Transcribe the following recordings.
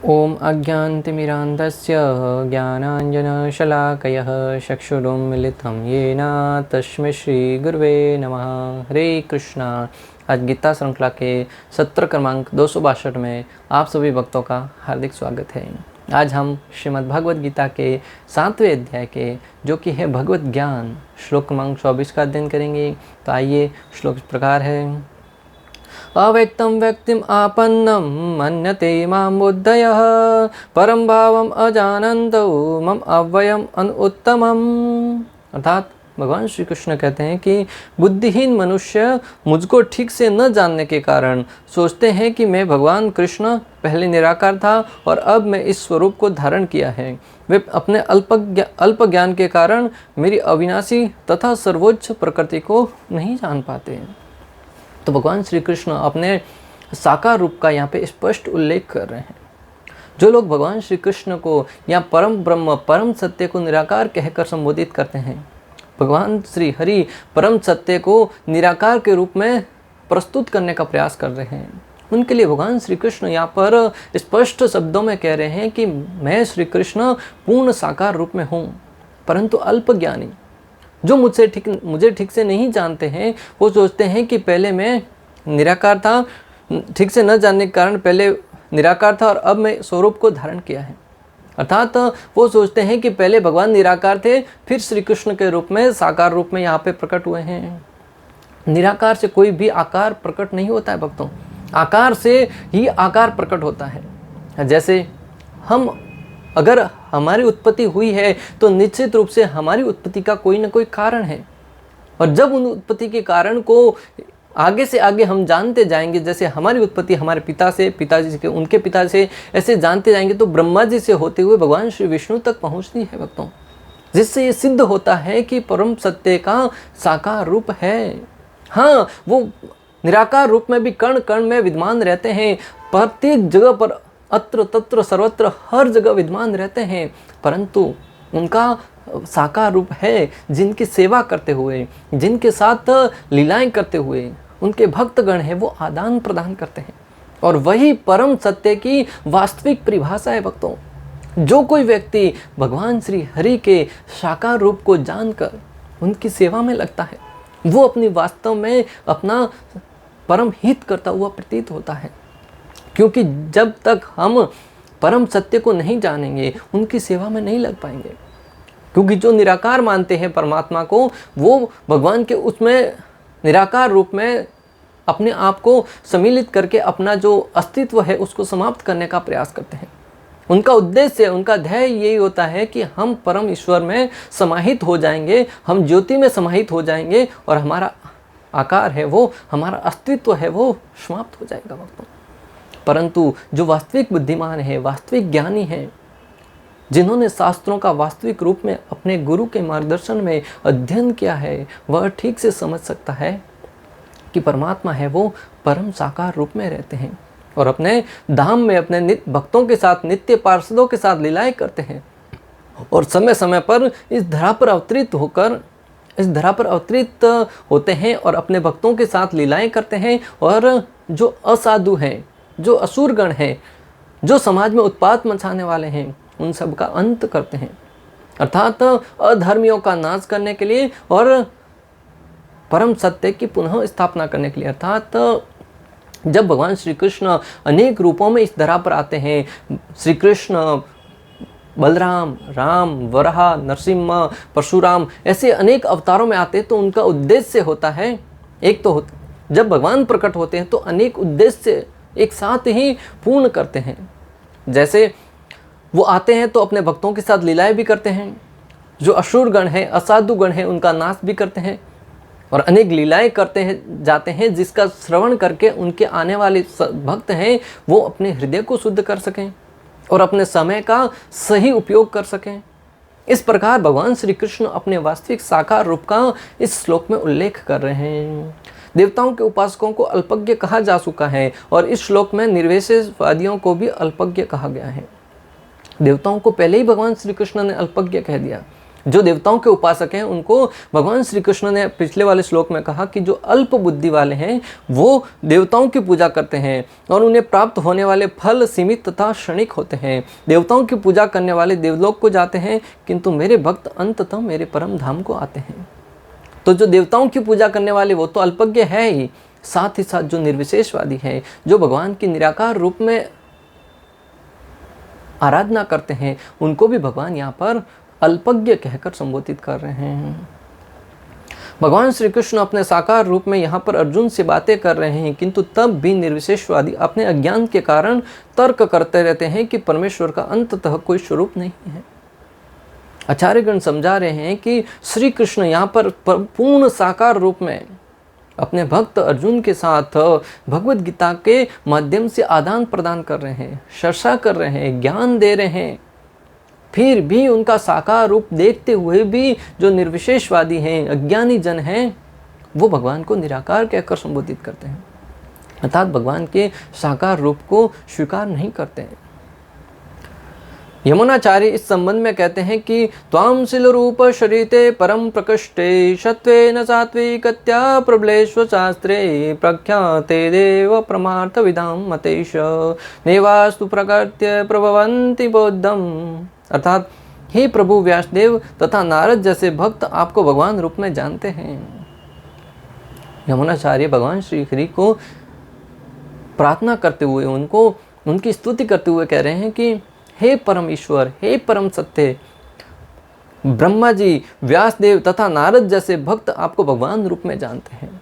ओम अज्ञानतिमिरान्धस्य ज्ञानाञ्जनशलाकयः चक्षुरुन्मिलितं येन तस्मै श्रीगुरुवे नमः। हरे कृष्णा। आज गीता श्रृंखला के सत्र क्रमांक 262 में आप सभी भक्तों का हार्दिक स्वागत है। आज हम श्रीमद् भगवद गीता के 7वें अध्याय के जो कि है भगवत ज्ञान श्लोक क्रमांक 24 का अध्ययन करेंगे। तो आइए, श्लोक इस प्रकार है। अव्यक्तं व्यक्तिम् आपन्नं मन्यते मां बुद्धयः परं भावम् अजानन्तौ मम अव्ययम् अनुत्तमम्। अर्थात भगवान श्री कृष्ण कहते हैं कि बुद्धिहीन मनुष्य मुझको ठीक से न जानने के कारण सोचते हैं कि मैं भगवान कृष्ण पहले निराकार था और अब मैं इस स्वरूप को धारण किया है। वे अपने अल्प ज्ञान के कारण मेरी अविनाशी तथा सर्वोच्च प्रकृति को नहीं जान पाते। तो भगवान श्री कृष्ण अपने साकार रूप का यहाँ पे स्पष्ट उल्लेख कर रहे हैं। जो लोग भगवान श्री कृष्ण को या परम ब्रह्म परम सत्य को निराकार कहकर संबोधित करते हैं, भगवान श्री हरि परम सत्य को निराकार के रूप में प्रस्तुत करने का प्रयास कर रहे हैं, उनके लिए भगवान श्री कृष्ण यहाँ पर स्पष्ट शब्दों में कह रहे हैं कि मैं श्री कृष्ण पूर्ण साकार रूप में हूँ, परंतु अल्प ज्ञानी जो मुझे ठीक से नहीं जानते हैं, वो सोचते हैं कि पहले मैं निराकार था, ठीक से न जानने के कारण पहले निराकार था और अब मैं स्वरूप को धारण किया है। अर्थात वो सोचते हैं कि पहले भगवान निराकार थे, फिर श्री कृष्ण के रूप में साकार रूप में यहाँ पे प्रकट हुए हैं। निराकार से कोई भी आकार प्रकट नहीं होता है भक्तों, आकार से ही आकार प्रकट होता है। जैसे अगर हमारी उत्पत्ति हुई है तो निश्चित रूप से हमारी उत्पत्ति का कोई ना कोई कारण है, और जब उन उत्पत्ति के कारण को आगे से आगे हम जानते जाएंगे, जैसे हमारी उत्पत्ति हमारे पिता से, पिताजी से, उनके पिता से, ऐसे जानते जाएंगे तो ब्रह्मा जी से होते हुए भगवान श्री विष्णु तक पहुंचती है भक्तों, जिससे ये सिद्ध होता है कि परम सत्य का साकार रूप है। हाँ, वो निराकार रूप में भी कण कण में विद्यमान रहते हैं, प्रत्येक जगह पर अत्र तत्र सर्वत्र हर जगह विद्यमान रहते हैं, परंतु उनका साकार रूप है जिनकी सेवा करते हुए, जिनके साथ लीलाएं करते हुए उनके भक्तगण हैं, वो आदान प्रदान करते हैं, और वही परम सत्य की वास्तविक परिभाषा है भक्तों। जो कोई व्यक्ति भगवान श्री हरि के साकार रूप को जानकर उनकी सेवा में लगता है, वो अपनी वास्तव में अपना परम हित करता हुआ प्रतीत होता है, क्योंकि जब तक हम परम सत्य को नहीं जानेंगे उनकी सेवा में नहीं लग पाएंगे। क्योंकि जो निराकार मानते हैं परमात्मा को, वो भगवान के उसमें निराकार रूप में अपने आप को सम्मिलित करके अपना जो अस्तित्व है उसको समाप्त करने का प्रयास करते हैं। उनका उद्देश्य, उनका ध्येय यही होता है कि हम परम ईश्वर में समाहित हो जाएंगे, हम ज्योति में समाहित हो जाएंगे और हमारा आकार है वो, हमारा अस्तित्व है वो समाप्त हो जाएगा भक्तों। परंतु जो वास्तविक बुद्धिमान है, वास्तविक ज्ञानी है, जिन्होंने शास्त्रों का वास्तविक रूप में अपने गुरु के मार्गदर्शन में अध्ययन किया है, वह ठीक से समझ सकता है कि परमात्मा है वो परम साकार रूप में रहते हैं और अपने धाम में अपने नित्य भक्तों के साथ, नित्य पार्षदों के साथ लीलाएं करते हैं, और समय समय पर इस धरा पर अवतरित होते हैं और अपने भक्तों के साथ लीलाएं करते हैं, और जो असाधु हैं, जो असुरगण हैं, जो समाज में उत्पात मचाने वाले हैं, उन सब का अंत करते हैं। अर्थात अधर्मियों का नाश करने के लिए और परम सत्य की पुनः स्थापना करने के लिए। अर्थात जब भगवान श्री कृष्ण अनेक रूपों में इस धरा पर आते हैं, श्री कृष्ण, बलराम, राम, वराह, नरसिम्हा, परशुराम, ऐसे अनेक अवतारों में आते हैं, तो उनका उद्देश्य होता है, एक तो जब भगवान प्रकट होते हैं तो अनेक उद्देश्य एक साथ ही पूर्ण करते हैं। जैसे वो आते हैं तो अपने भक्तों के साथ लीलाएं भी करते हैं, जो असुरगण हैं, असाधु गण हैं, उनका नाश भी करते हैं, और अनेक लीलाएं करते हैं जाते हैं, जिसका श्रवण करके उनके आने वाले भक्त हैं वो अपने हृदय को शुद्ध कर सकें और अपने समय का सही उपयोग कर सकें। इस प्रकार भगवान श्री कृष्ण अपने वास्तविक साकार रूप का इस श्लोक में उल्लेख कर रहे हैं। देवताओं के उपासकों को अल्पज्ञ कहा जा चुका है, और इस श्लोक में निर्विशेषवादियों को भी अल्पज्ञ कहा गया है। देवताओं को पहले ही भगवान श्री कृष्ण ने अल्पज्ञ कह दिया, जो देवताओं के उपासक हैं उनको भगवान श्री कृष्ण ने पिछले वाले श्लोक में कहा कि जो अल्प बुद्धि वाले हैं वो देवताओं की पूजा करते हैं और उन्हें प्राप्त होने वाले फल सीमित तथा क्षणिक होते हैं। देवताओं की पूजा करने वाले देवलोक को जाते हैं, किंतु मेरे भक्त अंततः मेरे परम धाम को आते हैं। तो जो देवताओं की पूजा करने वाले वो तो अल्पज्ञ है ही, साथ ही साथ जो निर्विशेषवादी है, जो भगवान की निराकार रूप में आराधना करते हैं, उनको भी भगवान यहाँ पर अल्पज्ञ कहकर संबोधित कर रहे हैं। भगवान श्री कृष्ण अपने साकार रूप में यहाँ पर अर्जुन से बातें कर रहे हैं, किंतु तब भी निर्विशेषवादी अपने अज्ञान के कारण तर्क करते रहते हैं कि परमेश्वर का अंततः कोई स्वरूप नहीं है। आचार्यगण समझा रहे हैं कि श्री कृष्ण यहाँ पर पूर्ण साकार रूप में अपने भक्त अर्जुन के साथ भगवत गीता के माध्यम से आदान प्रदान कर रहे हैं, चर्चा कर रहे हैं, ज्ञान दे रहे हैं। फिर भी उनका साकार रूप देखते हुए भी जो निर्विशेषवादी हैं, अज्ञानी जन हैं, वो भगवान को निराकार कहकर संबोधित करते हैं, अर्थात भगवान के साकार रूप को स्वीकार नहीं करते हैं। यमुनाचार्य इस संबंध में कहते हैं कि त्वां शिल रूप शरीते परम प्रकृष्टे सत्वेन सात्विकत्या प्रबलेश्व शास्त्रे प्रख्याते देव परमार्थ विदाम मतेश नेवास्तु प्रकृत्य प्रभवन्ति बौद्धम। अर्थात हे प्रभु व्यासदेव तथा नारद जैसे भक्त आपको भगवान रूप में जानते हैं। यमुनाचार्य भगवान श्री हरि को प्रार्थना करते हुए, उनको उनकी स्तुति करते हुए कह रहे हैं कि हे परम ईश्वर, हे परम सत्य, ब्रह्मा जी, व्यासदेव तथा नारद जैसे भक्त आपको भगवान रूप में जानते हैं।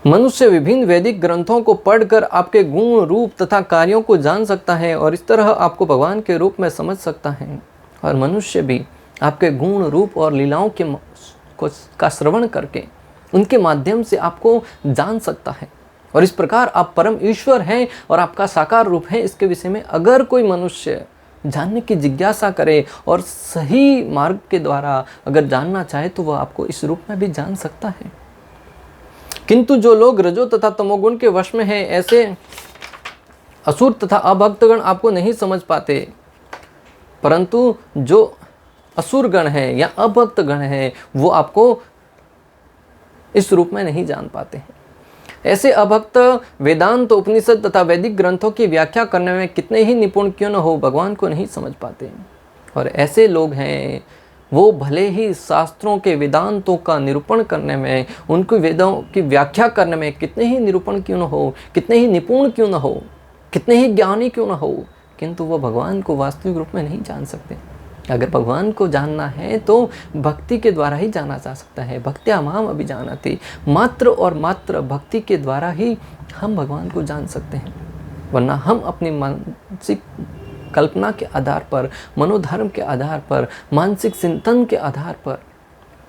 मनुष्य विभिन्न वैदिक ग्रंथों को पढ़कर आपके गुण, रूप तथा कार्यों को जान सकता है और इस तरह आपको भगवान के रूप में समझ सकता है। और मनुष्य भी आपके गुण, रूप और लीलाओं का श्रवण करके उनके माध्यम से आपको जान सकता है। और इस प्रकार आप परम ईश्वर हैं और आपका साकार रूप है, इसके विषय में अगर कोई मनुष्य जानने की जिज्ञासा करे और सही मार्ग के द्वारा अगर जानना चाहे तो वह आपको इस रूप में भी जान सकता है। किंतु जो लोग रजो तथा तमोगुण के वश में हैं, ऐसे असुर तथा अभक्तगण आपको नहीं समझ पाते, परंतु जो असुर गण है या अभक्त गण है वो आपको इस रूप में नहीं जान पाते हैं। ऐसे अभक्त वेदांत, उपनिषद तथा वैदिक ग्रंथों की व्याख्या करने में कितने ही निपुण क्यों न हो, भगवान को नहीं समझ पाते। और ऐसे लोग हैं वो भले ही शास्त्रों के वेदांतों का निरूपण करने में, उनके वेदों की व्याख्या करने में कितने ही निरूपण क्यों न हो, कितने ही निपुण क्यों न हो, कितने ही ज्ञानी क्यों न हो, किंतु वो भगवान को वास्तविक रूप में नहीं जान सकते। अगर भगवान को जानना है तो भक्ति के द्वारा ही जाना जा सकता है। भक्त्या माम अभिजानाति, मात्र और मात्र भक्ति के द्वारा ही हम भगवान को जान सकते हैं। वरना हम अपनी मानसिक कल्पना के आधार पर, मनोधर्म के आधार पर, मानसिक चिंतन के आधार पर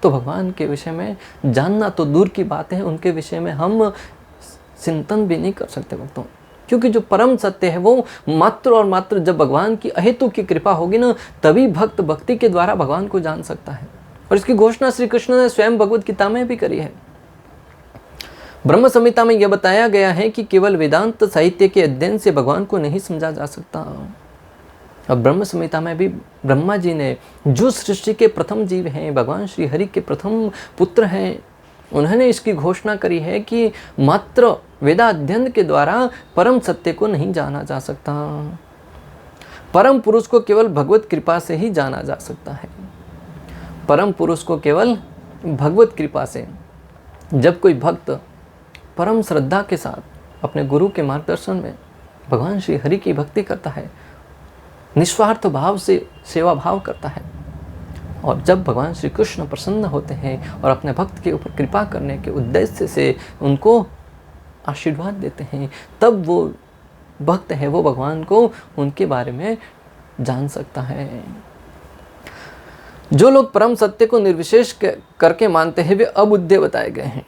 तो भगवान के विषय में जानना तो दूर की बात है, उनके विषय में हम चिंतन भी नहीं कर सकते भक्तों। क्योंकि जो परम सत्य है वो मात्र और मात्र जब भगवान की अहेतु की कृपा होगी ना, तभी भक्त भक्ति के द्वारा भगवान को जान सकता है। और इसकी घोषणा श्री कृष्ण ने स्वयं भगवत गीता में भी करी है। ब्रह्म संहिता में यह बताया गया है कि केवल वेदांत साहित्य के अध्ययन से भगवान को नहीं समझा जा सकता। अब ब्रह्म संहिता में भी ब्रह्मा जी ने, जो सृष्टि के प्रथम जीव हैं, भगवान श्री हरि के प्रथम पुत्र हैं, उन्होंने इसकी घोषणा करी है कि मात्र वेदाध्ययन के द्वारा परम सत्य को नहीं जाना जा सकता। परम पुरुष को केवल भगवत कृपा से ही जाना जा सकता है। परम पुरुष को केवल भगवत कृपा से। जब कोई भक्त परम श्रद्धा के साथ अपने गुरु के मार्गदर्शन में भगवान श्री हरि की भक्ति करता है, निस्वार्थ भाव से सेवा भाव करता है, और जब भगवान श्री कृष्ण प्रसन्न होते हैं और अपने भक्त के ऊपर कृपा करने के उद्देश्य से उनको आशीर्वाद देते हैं, तब वो भक्त है वो भगवान को उनके बारे में जान सकता है। जो लोग परम सत्य को निर्विशेष करके मानते हैं वे अबुद्धे बताए गए हैं।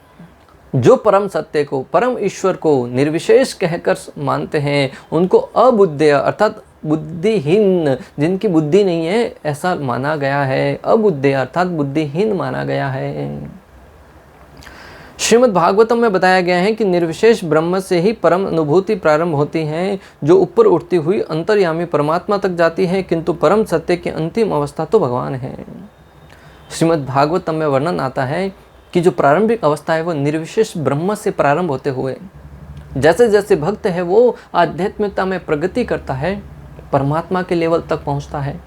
जो परम सत्य को, परम ईश्वर को निर्विशेष कहकर मानते हैं उनको अबुद्धेय अर्थात बुद्धिहीन, जिनकी बुद्धि नहीं है, ऐसा माना गया है। अबुद्धेय अर्थात बुद्धिहीन माना गया है। श्रीमद् भागवतम में बताया गया है कि निर्विशेष ब्रह्म से ही परम अनुभूति प्रारंभ होती है, जो ऊपर उठती हुई अंतर्यामी परमात्मा तक जाती है, किंतु परम सत्य की अंतिम अवस्था तो भगवान है। श्रीमद् भागवतम में वर्णन आता है कि जो प्रारंभिक अवस्था है वो निर्विशेष ब्रह्म से प्रारंभ होते हुए जैसे जैसे भक्त है वो आध्यात्मिकता में प्रगति करता है, परमात्मा के लेवल तक पहुंचता है,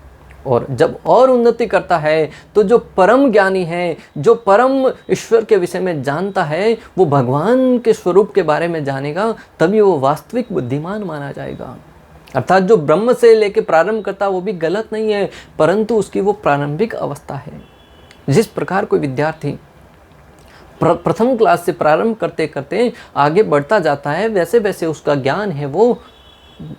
और जब और उन्नति करता है तो जो परम ज्ञानी है, जो परम ईश्वर के विषय में जानता है, वो भगवान के स्वरूप के बारे में जानेगा, तभी वो वास्तविक बुद्धिमान माना जाएगा। अर्थात जो ब्रह्म से लेके प्रारंभ करता वो भी गलत नहीं है, परंतु उसकी वो प्रारंभिक अवस्था है। जिस प्रकार कोई विद्यार्थी प्रथम क्लास से प्रारंभ करते करते आगे बढ़ता जाता है, वैसे वैसे उसका ज्ञान है वो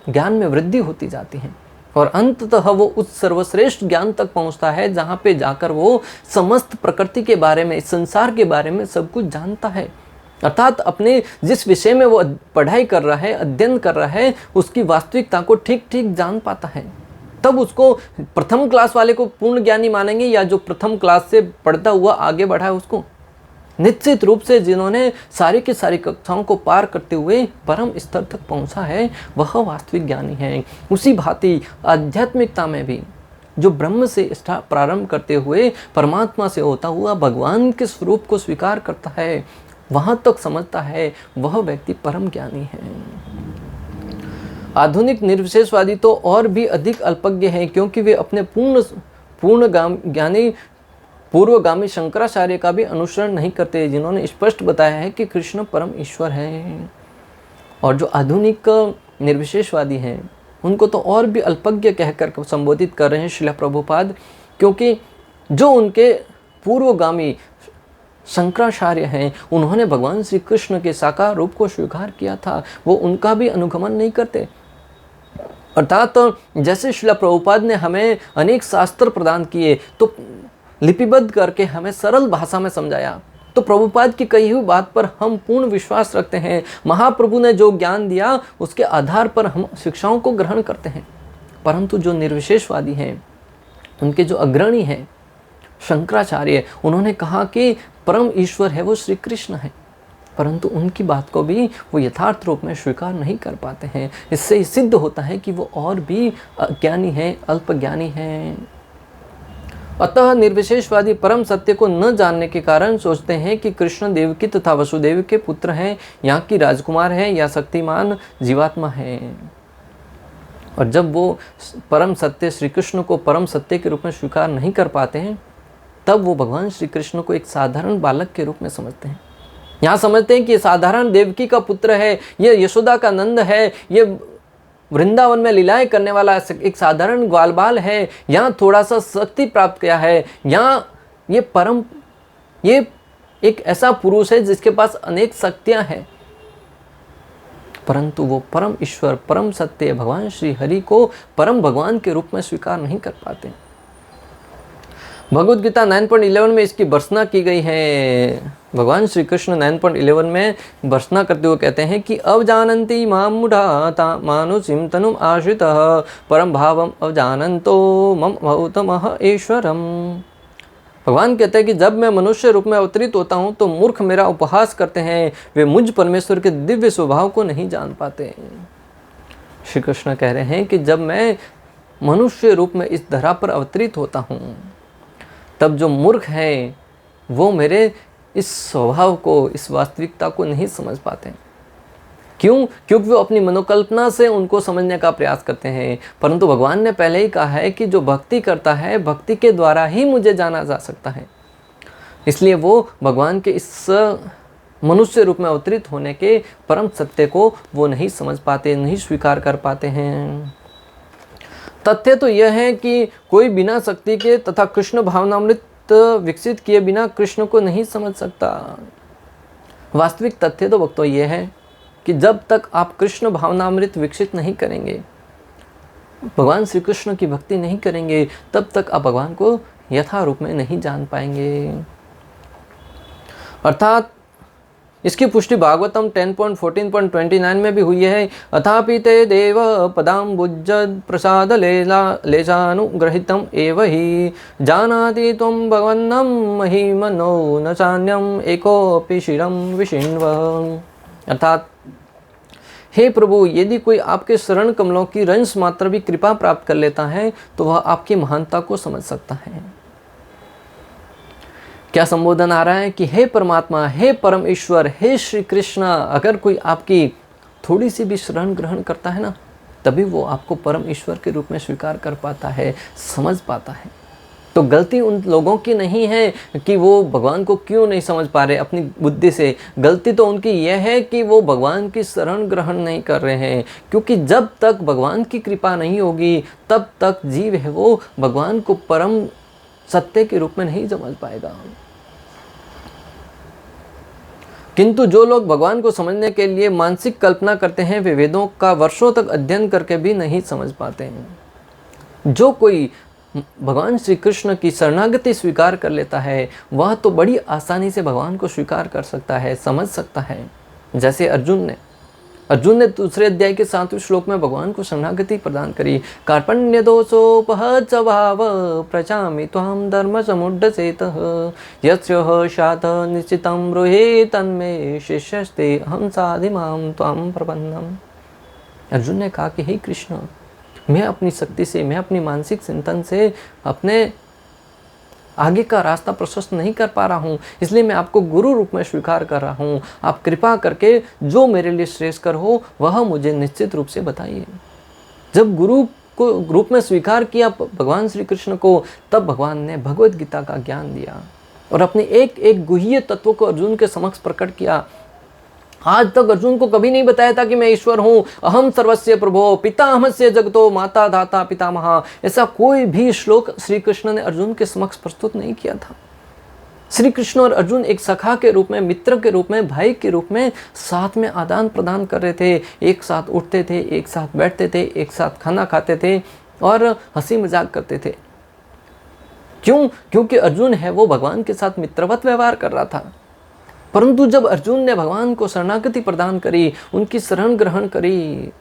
ज्ञान में वृद्धि होती जाती है, और अंततः वो उस सर्वश्रेष्ठ ज्ञान तक पहुंचता है जहां पे जाकर वो समस्त प्रकृति के बारे में, इस संसार के बारे में सब कुछ जानता है। अर्थात अपने जिस विषय में वो पढ़ाई कर रहा है, अध्ययन कर रहा है, उसकी वास्तविकता को ठीक ठीक जान पाता है। तब उसको प्रथम क्लास वाले को पूर्ण ज्ञानी मानेंगे, या जो प्रथम क्लास से पढ़ता हुआ आगे बढ़ा है उसको? निश्चित रूप से जिन्होंने सारी की सारी कक्षाओं को पार करते हुए परम स्तर तक पहुंचा है, वह वास्तविक ज्ञानी है। उसी भांति आध्यात्मिकता में भी जो ब्रह्म से प्रारंभ करते हुए परमात्मा से होता हुआ भगवान के स्वरूप को स्वीकार करता है, वहां तक समझता है, वह व्यक्ति परम ज्ञानी है। आधुनिक निर्विशेषवादी तो और भी अधिक अल्पज्ञ हैं, क्योंकि वे अपने ज्ञानी पूर्वगामी शंकराचार्य का भी अनुसरण नहीं करते, जिन्होंने स्पष्ट बताया है कि कृष्ण परम ईश्वर है। और जो आधुनिक निर्विशेषवादी हैं उनको तो और भी अल्पज्ञ कहकर संबोधित कर रहे हैं श्रील प्रभुपाद, क्योंकि जो उनके पूर्वगामी शंकराचार्य हैं उन्होंने भगवान श्री कृष्ण के साकार रूप को स्वीकार किया था, वो उनका भी अनुगमन नहीं करते। अर्थात जैसे श्रील प्रभुपाद ने हमें अनेक शास्त्र प्रदान किए, तो लिपिबद्ध करके हमें सरल भाषा में समझाया, तो प्रभुपाद की कही हुई बात पर हम पूर्ण विश्वास रखते हैं। महाप्रभु ने जो ज्ञान दिया उसके आधार पर हम शिक्षाओं को ग्रहण करते हैं। परंतु जो निर्विशेषवादी हैं, उनके जो अग्रणी हैं शंकराचार्य, उन्होंने कहा कि परम ईश्वर है वो श्री कृष्ण है, परंतु उनकी बात को भी वो यथार्थ रूप में स्वीकार नहीं कर पाते हैं। इससे सिद्ध होता है कि वो और भी अज्ञानी हैं, अल्पज्ञानी हैं। अतः निर्विशेषवादी परम सत्य को न जानने के कारण सोचते हैं कि कृष्ण देवकी तथा वसुदेव के पुत्र हैं, यहाँ की राजकुमार हैं, या शक्तिमान जीवात्मा हैं। और जब वो परम सत्य श्री कृष्ण को परम सत्य के रूप में स्वीकार नहीं कर पाते हैं, तब वो भगवान श्री कृष्ण को एक साधारण बालक के रूप में समझते हैं। यहाँ समझते हैं कि साधारण देवकी का पुत्र है, ये यशोदा का नंद है, ये वृंदावन में लीलाएं करने वाला एक साधारण ग्वाल बाल है, यहाँ थोड़ा सा शक्ति प्राप्त किया है, यहाँ ये एक ऐसा पुरुष है जिसके पास अनेक शक्तियां हैं, परंतु वो परम ईश्वर, परम सत्य भगवान श्री हरि को परम भगवान के रूप में स्वीकार नहीं कर पाते। भगवद गीता 9.11 में इसकी भर्त्सना की गई है। भगवान श्री कृष्ण 9.11 में भर्त्सना करते हुए कहते हैं कि अवजानन्ति मां मूढ़ा मानुषीं तनुम् आश्रितः परम भावम अवजानन्तो मम भौतमः ईश्वरम। भगवान कहते हैं कि जब मैं मनुष्य रूप में अवतरित होता हूँ तो मूर्ख मेरा उपहास करते हैं, वे मुझ परमेश्वर के दिव्य स्वभाव को नहीं जान पाते। श्री कृष्ण कह रहे हैं कि जब मैं मनुष्य रूप में इस धरा पर अवतरित होता हूँ, तब जो मूर्ख हैं वो मेरे इस स्वभाव को, इस वास्तविकता को नहीं समझ पाते। क्यों? क्योंकि वो अपनी मनोकल्पना से उनको समझने का प्रयास करते हैं, परंतु भगवान ने पहले ही कहा है कि जो भक्ति करता है, भक्ति के द्वारा ही मुझे जाना जा सकता है। इसलिए वो भगवान के इस मनुष्य रूप में अवतरित होने के परम सत्य को वो नहीं समझ पाते, नहीं स्वीकार कर पाते हैं। तथ्य तो यह है कि कोई बिना शक्ति के तथा कृष्ण भावनामृत विकसित किए बिना कृष्ण को नहीं समझ सकता। वास्तविक तथ्य तो भक्तों यह है कि जब तक आप कृष्ण भावनामृत विकसित नहीं करेंगे, भगवान श्री कृष्ण की भक्ति नहीं करेंगे, तब तक आप भगवान को यथा रूप में नहीं जान पाएंगे। अर्थात इसकी पुष्टि भागवतम 10.14.29 में भी हुई है। अथापि ते देव पदाम्बुज प्रसाद लेशानुग्रहितम एव हि जानाति त्वं भगवन्नं महिमनो न चान्यम एकोऽपि शिरं विशिन्व। अर्थात हे प्रभु, यदि कोई आपके शरण कमलों की रंस मात्र भी कृपा प्राप्त कर लेता है तो वह आपकी महानता को समझ सकता है। क्या संबोधन आ रहा है कि हे परमात्मा, हे परम ईश्वर, हे श्री कृष्ण, अगर कोई आपकी थोड़ी सी भी शरण ग्रहण करता है ना, तभी वो आपको परम ईश्वर के रूप में स्वीकार कर पाता है, समझ पाता है। तो गलती उन लोगों की नहीं है कि वो भगवान को क्यों नहीं समझ पा रहे अपनी बुद्धि से, गलती तो उनकी यह है कि वो भगवान की शरण ग्रहण नहीं कर रहे हैं। क्योंकि जब तक भगवान की कृपा नहीं होगी तब तक जीव है वो भगवान को परम सत्य के रूप में नहीं समझ पाएगा। किंतु जो लोग भगवान को समझने के लिए मानसिक कल्पना करते हैं, वे वेदों का वर्षों तक अध्ययन करके भी नहीं समझ पाते हैं। जो कोई भगवान श्री कृष्ण की शरणागति स्वीकार कर लेता है वह तो बड़ी आसानी से भगवान को स्वीकार कर सकता है, समझ सकता है। जैसे अर्जुन ने दूसरे अध्याय के 7वें श्लोक में भगवान को शरणागति प्रदान करी। कार्पण्य दोषोपहत भाव प्रचामि त्वां धर्म समुड्डसेतः यस्योः शात निश्चितं ब्रूहि तन्मे शिष्यस्ते अहं साधिमां त्वां प्रपन्नम्। अर्जुन ने कहा कि हे कृष्ण, मैं अपनी शक्ति से, मैं अपनी मानसिक चिंतन से अपने आगे का रास्ता प्रशस्त नहीं कर पा रहा हूँ, इसलिए मैं आपको गुरु रूप में स्वीकार कर रहा हूँ। आप कृपा करके जो मेरे लिए श्रेष्ठकर हो वह मुझे निश्चित रूप से बताइए। जब गुरु को रूप में स्वीकार किया भगवान श्री कृष्ण को, तब भगवान ने भगवद गीता का ज्ञान दिया और अपने एक एक गुह्य तत्व को अर्जुन के समक्ष प्रकट किया। आज तक अर्जुन को कभी नहीं बताया था कि मैं ईश्वर हूँ, अहम सर्वस्य प्रभो पितामहस्य जगतो माता धाता पितामह। ऐसा कोई भी श्लोक श्री कृष्ण ने अर्जुन के समक्ष प्रस्तुत नहीं किया था। श्री कृष्ण और अर्जुन एक सखा के रूप में, मित्र के रूप में, भाई के रूप में साथ में आदान प्रदान कर रहे थे। एक साथ उठते थे, एक साथ बैठते थे, एक साथ खाना खाते थे और हंसी मजाक करते थे। क्यों? क्योंकि अर्जुन है वो भगवान के साथ मित्रवत व्यवहार कर रहा था। परंतु जब अर्जुन ने भगवान को शरणागति प्रदान करी, उनकी शरण ग्रहण करी,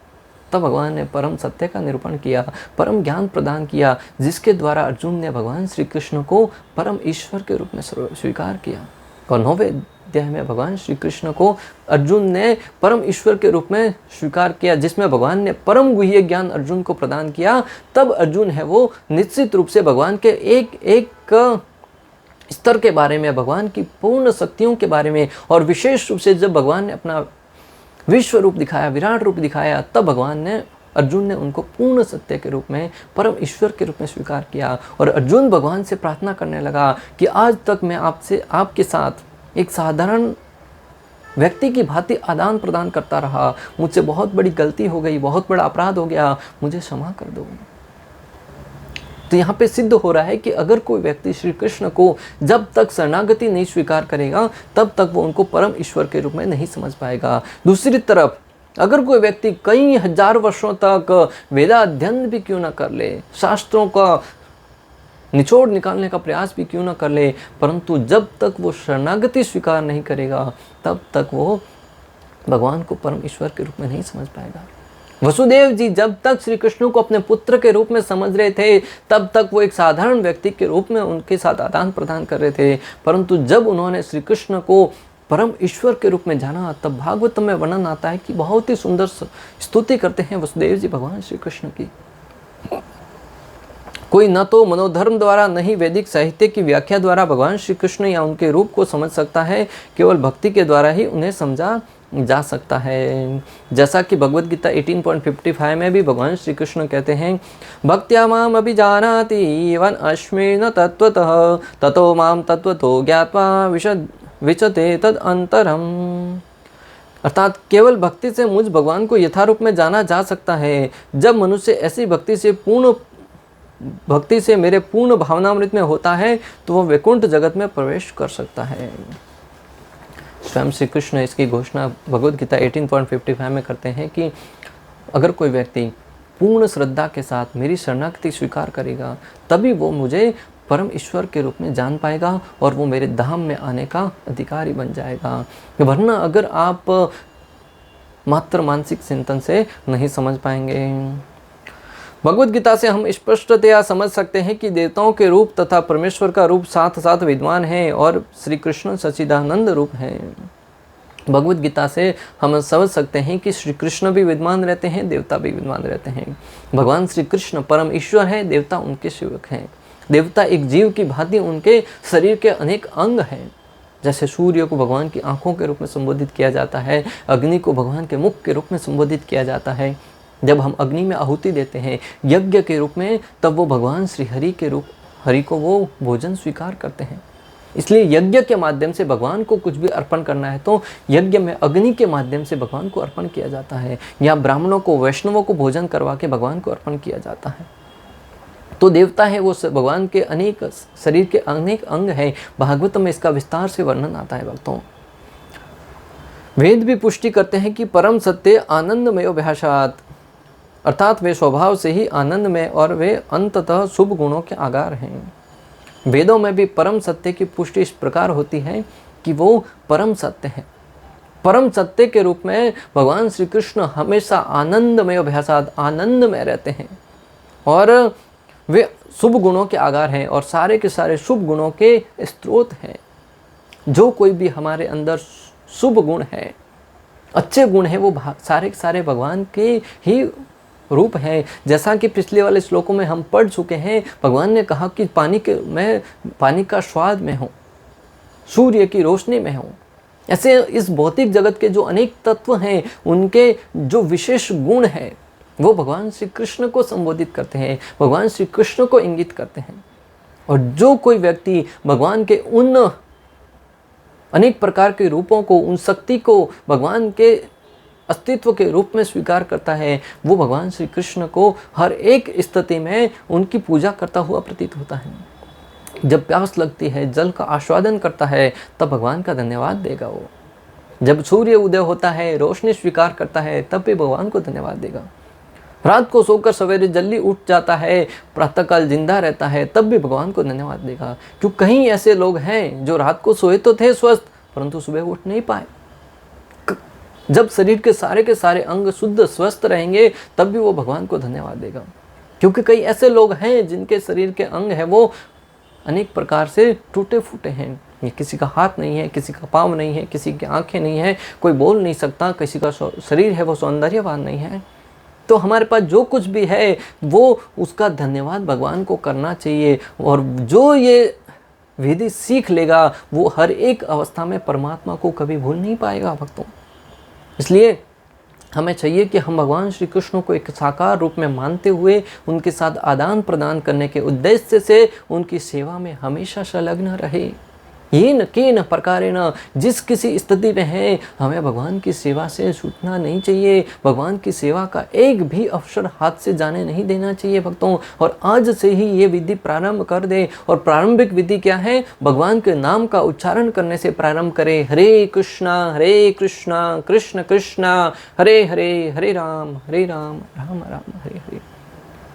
तब भगवान ने परम सत्य का निरूपण किया, परम ज्ञान प्रदान किया, जिसके द्वारा अर्जुन ने भगवान श्री कृष्ण को परम ईश्वर के रूप में स्वीकार किया। और 9वें अध्याय में भगवान श्री कृष्ण को अर्जुन ने परम ईश्वर के रूप में स्वीकार किया, जिसमें भगवान ने परम गुह्य ज्ञान अर्जुन को प्रदान किया। तब अर्जुन है वो निश्चित रूप से भगवान के एक एक स्तर के बारे में, भगवान की पूर्ण शक्तियों के बारे में, और विशेष रूप से जब भगवान ने अपना विश्व रूप दिखाया, विराट रूप दिखाया, तब अर्जुन ने उनको पूर्ण सत्य के रूप में, परम ईश्वर के रूप में स्वीकार किया। और अर्जुन भगवान से प्रार्थना करने लगा कि आज तक मैं आपके साथ एक साधारण व्यक्ति की भांति आदान प्रदान करता रहा, मुझसे बहुत बड़ी गलती हो गई, बहुत बड़ा अपराध हो गया, मुझे क्षमा कर दो। तो यहाँ पे सिद्ध हो रहा है कि अगर कोई व्यक्ति श्री कृष्ण को जब तक शरणागति नहीं स्वीकार करेगा तब तक वो उनको परम ईश्वर के रूप में नहीं समझ पाएगा। दूसरी तरफ अगर कोई व्यक्ति कई हजार वर्षों तक वेदाध्ययन भी क्यों ना कर ले, शास्त्रों का निचोड़ निकालने का प्रयास भी क्यों ना कर ले, परंतु जब तक वो शरणागति स्वीकार नहीं करेगा तब तक वो भगवान को परम ईश्वर के रूप में नहीं समझ पाएगा। वसुदेव जी जब तक श्री कृष्ण को अपने पुत्र के रूप में समझ रहे थे तब तक वो एक साधारण व्यक्ति के रूप में उनके साथ आदान प्रदान कर रहे थे, परंतु जब उन्होंने श्री कृष्ण को परम ईश्वर के रूप में जाना, तब भागवत में वर्णन आता है कि बहुत ही सुंदर स्तुति करते हैं वसुदेव जी भगवान श्री कृष्ण की। कोई न तो मनोधर्म द्वारा, न ही वैदिक साहित्य की व्याख्या द्वारा भगवान श्री कृष्ण या उनके रूप को समझ सकता है, केवल भक्ति के द्वारा ही उन्हें समझा जा सकता है। जैसा कि भगवद गीता 18.55 में भी भगवान श्री कृष्ण कहते हैं, भक्त्या माम अभिजानाति वन अस्मि न तत्वतः ततो माम तत्वतो ज्ञात्वा विचते तद अंतरम। अर्थात केवल भक्ति से मुझ भगवान को यथारूप में जाना जा सकता है। जब मनुष्य ऐसी भक्ति से मेरे पूर्ण भावनामृत में होता है तो वह वैकुंठ जगत में प्रवेश कर सकता है। स्वयं श्री कृष्ण इसकी घोषणा भगवद गीता 18.55 में करते हैं कि अगर कोई व्यक्ति पूर्ण श्रद्धा के साथ मेरी शरणागति स्वीकार करेगा तभी वो मुझे परम ईश्वर के रूप में जान पाएगा और वो मेरे धाम में आने का अधिकारी बन जाएगा। वरना अगर आप मात्र मानसिक चिंतन से नहीं समझ पाएंगे। भगवत गीता से हम स्पष्टतया समझ सकते हैं कि देवताओं के रूप तथा परमेश्वर का रूप साथ साथ विद्वान है और श्री कृष्ण सच्चिदानंद रूप है। भगवत गीता से हम समझ सकते हैं कि श्री कृष्ण भी विद्वान रहते हैं, देवता भी विद्वान रहते हैं। भगवान श्री कृष्ण परम ईश्वर है, देवता उनके सेवक हैं। देवता एक जीव की भांति उनके शरीर के अनेक अंग हैं। जैसे सूर्य को भगवान की आंखों के रूप में संबोधित किया जाता है, अग्नि को भगवान के मुख के रूप में संबोधित किया जाता है। जब हम अग्नि में आहुति देते हैं यज्ञ के रूप में, तब वो भगवान श्री हरि को वो भोजन स्वीकार करते हैं। इसलिए यज्ञ के माध्यम से भगवान को कुछ भी अर्पण करना है तो यज्ञ में अग्नि के माध्यम से भगवान को अर्पण किया जाता है, या ब्राह्मणों को वैष्णवों को भोजन करवा के भगवान को अर्पण किया जाता है। तो देवता है वो भगवान के अनेक शरीर के अनेक अंग है। भागवत में इसका विस्तार से वर्णन आता है भक्तों। वेद भी पुष्टि करते हैं कि परम सत्य आनंदमय भाषात, अर्थात वे स्वभाव से ही आनंदमय और वे अंततः शुभ गुणों के आगार हैं। वेदों में भी परम सत्य की पुष्टि इस प्रकार होती है कि वो परम सत्य है। परम सत्य के रूप में भगवान श्री कृष्ण हमेशा आनंदमय भाषात, आनंद में रहते हैं और वे शुभ गुणों के आगार हैं और सारे के सारे शुभ गुणों के स्रोत हैं। जो कोई भी हमारे अंदर शुभ गुण है, अच्छे गुण है, वो सारे के सारे भगवान के ही रूप है। जैसा कि पिछले वाले श्लोकों में हम पढ़ चुके हैं, भगवान ने कहा कि मैं पानी का स्वाद में हूँ, सूर्य की रोशनी में हूँ। ऐसे इस भौतिक जगत के जो अनेक तत्व हैं, उनके जो विशेष गुण हैं वो भगवान श्री कृष्ण को संबोधित करते हैं, भगवान श्री कृष्ण को इंगित करते हैं। और जो कोई व्यक्ति भगवान के उन अनेक प्रकार के रूपों को, उन शक्ति को भगवान के अस्तित्व के रूप में स्वीकार करता है, वो भगवान श्री कृष्ण को हर एक स्थिति में उनकी पूजा करता हुआ प्रतीत होता है। जब प्यास लगती है, जल का आस्वादन करता है, तब भगवान का धन्यवाद देगा वो। जब सूर्य उदय होता है, रोशनी स्वीकार करता है, तब भी भगवान को धन्यवाद देगा। रात को सोकर सवेरे जल्दी उठ जाता है, प्रातःकाल जिंदा रहता है, तब भी भगवान को धन्यवाद देगा। क्यों कहीं ऐसे लोग हैं जो रात को सोए तो थे स्वस्थ, परंतु सुबह उठ नहीं पाए। जब शरीर के सारे अंग शुद्ध स्वस्थ रहेंगे, तब भी वो भगवान को धन्यवाद देगा। क्योंकि कई ऐसे लोग हैं जिनके शरीर के अंग है वो अनेक प्रकार से टूटे फूटे हैं। ये किसी का हाथ नहीं है, किसी का पाँव नहीं है, किसी की आंखें नहीं है, कोई बोल नहीं सकता, किसी का शरीर है वो सौंदर्यवान नहीं है। तो हमारे पास जो कुछ भी है वो उसका धन्यवाद भगवान को करना चाहिए। और जो ये विधि सीख लेगा वो हर एक अवस्था में परमात्मा को कभी भूल नहीं पाएगा भक्तों। इसलिए हमें चाहिए कि हम भगवान श्री कृष्ण को एक साकार रूप में मानते हुए उनके साथ आदान प्रदान करने के उद्देश्य से उनकी सेवा में हमेशा संलग्न रहे। येन केन प्रकारेण, जिस किसी स्थिति में है, हमें भगवान की सेवा से छूटना नहीं चाहिए। भगवान की सेवा का एक भी अवसर हाथ से जाने नहीं देना चाहिए भक्तों। और आज से ही ये विधि प्रारंभ कर दे। और प्रारंभिक विधि क्या है? भगवान के नाम का उच्चारण करने से प्रारंभ करें। हरे कृष्णा कृष्ण कृष्ण हरे हरे, हरे राम राम राम हरे हरे।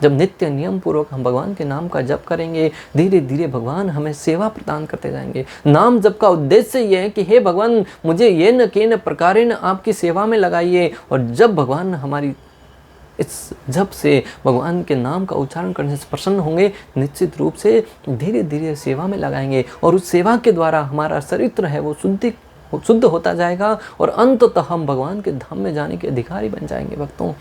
जब नित्य नियम पूर्वक हम भगवान के नाम का जप करेंगे, धीरे धीरे भगवान हमें सेवा प्रदान करते जाएंगे। नाम जप का उद्देश्य ये है कि हे भगवान, मुझे ये न के न प्रकारेण आपकी सेवा में लगाइए। और जब भगवान हमारी इस जप से, भगवान के नाम का उच्चारण करने से प्रसन्न होंगे, निश्चित रूप से धीरे धीरे सेवा में लगाएंगे। और उस सेवा के द्वारा हमारा चरित्र है वो शुद्ध होता जाएगा और अंततः हम भगवान के धाम में जाने के अधिकारी बन जाएंगे भक्तों।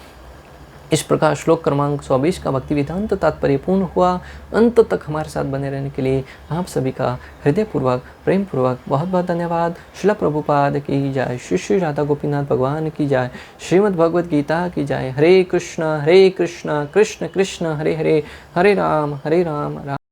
इस प्रकार श्लोक क्रमांक 24 का भक्ति वेदांत तात्पर्य पूर्ण हुआ। अंत तक हमारे साथ बने रहने के लिए आप सभी का हृदयपूर्वक, प्रेम पूर्वक बहुत बहुत धन्यवाद। श्रील प्रभुपाद की जय, श्री श्री राधा गोपीनाथ भगवान की जय, श्रीमद् भगवद गीता की जय। हरे कृष्ण कृष्ण कृष्ण हरे हरे, हरे राम राम